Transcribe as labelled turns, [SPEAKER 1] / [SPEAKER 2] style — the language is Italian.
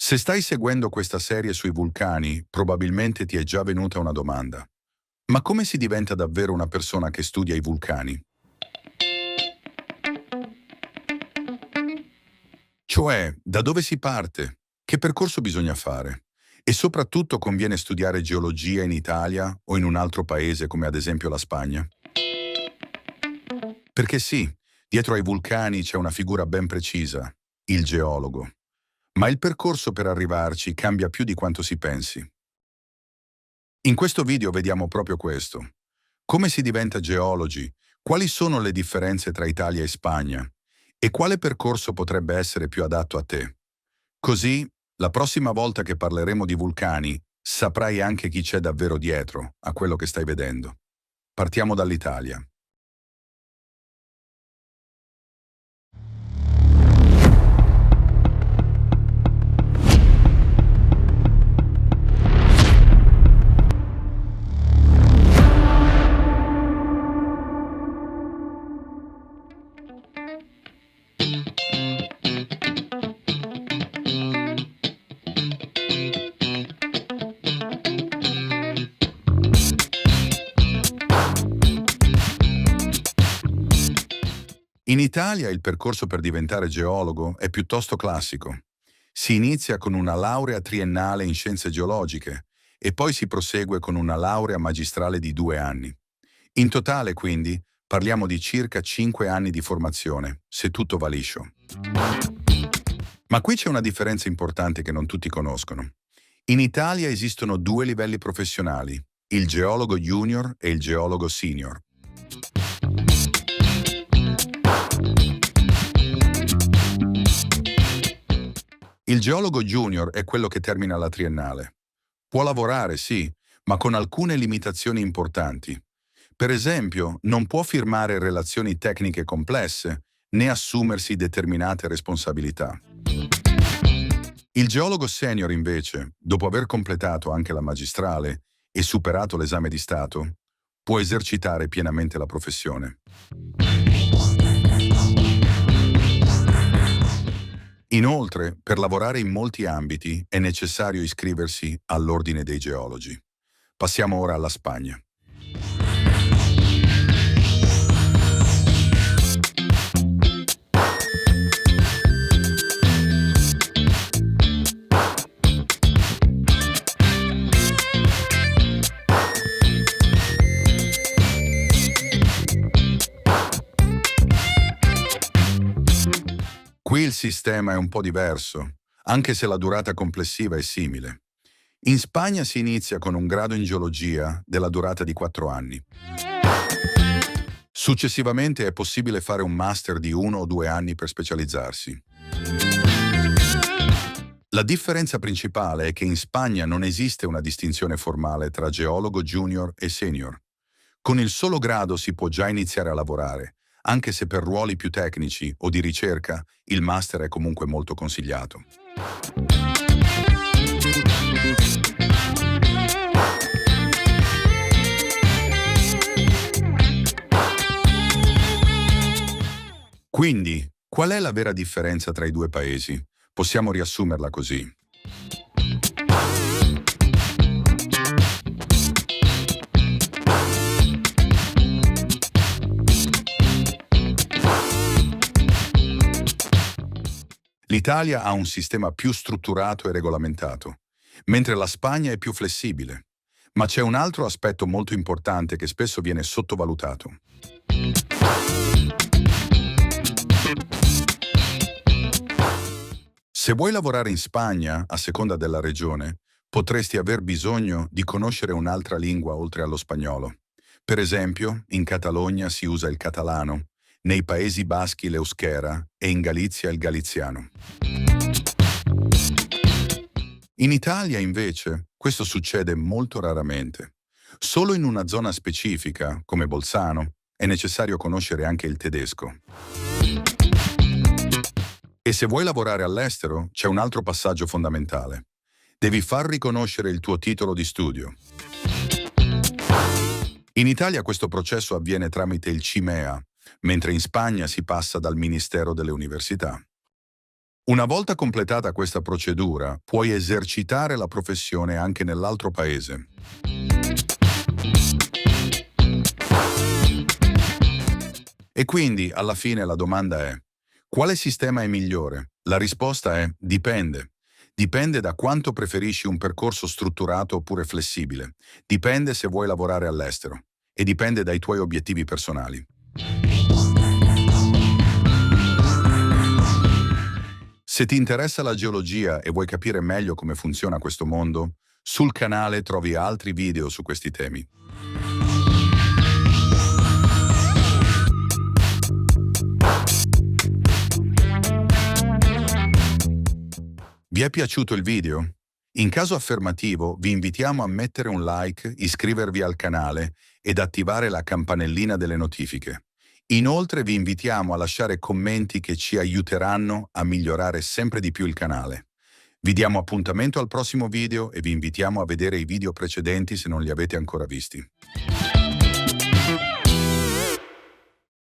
[SPEAKER 1] Se stai seguendo questa serie sui vulcani, probabilmente ti è già venuta una domanda. Ma come si diventa davvero una persona che studia i vulcani? Cioè, da dove si parte? Che percorso bisogna fare? E soprattutto conviene studiare geologia in Italia o in un altro paese come ad esempio la Spagna? Perché sì, dietro ai vulcani c'è una figura ben precisa, il geologo. Ma il percorso per arrivarci cambia più di quanto si pensi. In questo video vediamo proprio questo. Come si diventa geologi? Quali sono le differenze tra Italia e Spagna? E quale percorso potrebbe essere più adatto a te? Così, la prossima volta che parleremo di vulcani, saprai anche chi c'è davvero dietro a quello che stai vedendo. Partiamo dall'Italia. In Italia il percorso per diventare geologo è piuttosto classico. Si inizia con una laurea triennale in scienze geologiche e poi si prosegue con una laurea magistrale di 2 anni. In totale, quindi, parliamo di circa 5 anni di formazione, se tutto va liscio. Ma qui c'è una differenza importante che non tutti conoscono. In Italia esistono due livelli professionali, il geologo junior e il geologo senior. Il geologo junior è quello che termina la triennale. Può lavorare, sì, ma con alcune limitazioni importanti. Per esempio, non può firmare relazioni tecniche complesse né assumersi determinate responsabilità. Il geologo senior, invece, dopo aver completato anche la magistrale e superato l'esame di Stato, può esercitare pienamente la professione. Inoltre, per lavorare in molti ambiti è necessario iscriversi all'Ordine dei Geologi. Passiamo ora alla Spagna. Qui il sistema è un po' diverso, anche se la durata complessiva è simile. In Spagna si inizia con un grado in geologia della durata di 4 anni. Successivamente è possibile fare un master di 1 o 2 anni per specializzarsi. La differenza principale è che in Spagna non esiste una distinzione formale tra geologo junior e senior. Con il solo grado si può già iniziare a lavorare, anche se per ruoli più tecnici o di ricerca il master è comunque molto consigliato. Quindi, qual è la vera differenza tra i due paesi? Possiamo riassumerla così. L'Italia ha un sistema più strutturato e regolamentato, mentre la Spagna è più flessibile. Ma c'è un altro aspetto molto importante che spesso viene sottovalutato. Se vuoi lavorare in Spagna, a seconda della regione, potresti aver bisogno di conoscere un'altra lingua oltre allo spagnolo. Per esempio, in Catalogna si usa il catalano, nei Paesi Baschi l'euskera e in Galizia il galiziano. In Italia, invece, questo succede molto raramente. Solo in una zona specifica, come Bolzano, è necessario conoscere anche il tedesco. E se vuoi lavorare all'estero, c'è un altro passaggio fondamentale. Devi far riconoscere il tuo titolo di studio. In Italia questo processo avviene tramite il CIMEA, mentre in Spagna si passa dal Ministero delle Università. Una volta completata questa procedura, puoi esercitare la professione anche nell'altro paese. E quindi, alla fine, la domanda è: quale sistema è migliore? La risposta è: dipende. Dipende da quanto preferisci un percorso strutturato oppure flessibile. Dipende se vuoi lavorare all'estero. E dipende dai tuoi obiettivi personali. Se ti interessa la geologia e vuoi capire meglio come funziona questo mondo, sul canale trovi altri video su questi temi. Vi è piaciuto il video? In caso affermativo, vi invitiamo a mettere un like, iscrivervi al canale ed attivare la campanellina delle notifiche. Inoltre vi invitiamo a lasciare commenti che ci aiuteranno a migliorare sempre di più il canale. Vi diamo appuntamento al prossimo video e vi invitiamo a vedere i video precedenti se non li avete ancora visti.